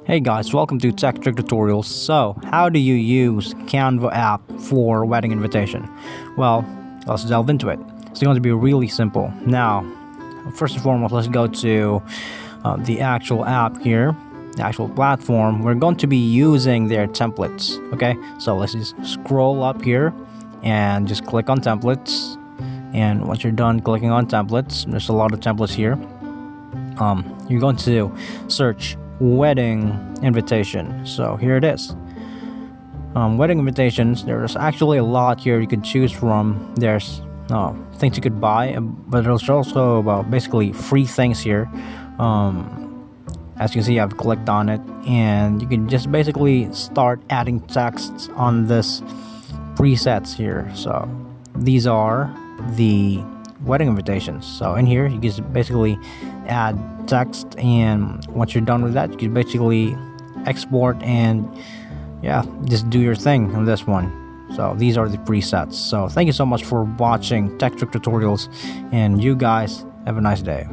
Hey guys, welcome to Tech Trick Tutorials. So, how do you use Canva app for wedding invitation? Well, let's delve into it. It's going to be really simple. Now, first and foremost, let's go to the actual app here, the actual platform. We're going to be using their templates, okay? So let's just scroll up here and just click on templates. And once you're done clicking on templates, there's a lot of templates here. You're going to search wedding invitation. So here it is. Wedding invitations, there's actually a lot here you could choose from. There's things you could buy, but there's also basically free things here. As you can see, I've clicked on it, and you can just basically start adding texts on this presets here. So these are the wedding invitations. So in here you can basically add text, and once you're done with that, you can basically export and just do your thing on this one. So these are the presets. So thank you so much for watching Tech Trick Tutorials, and you guys have a nice day.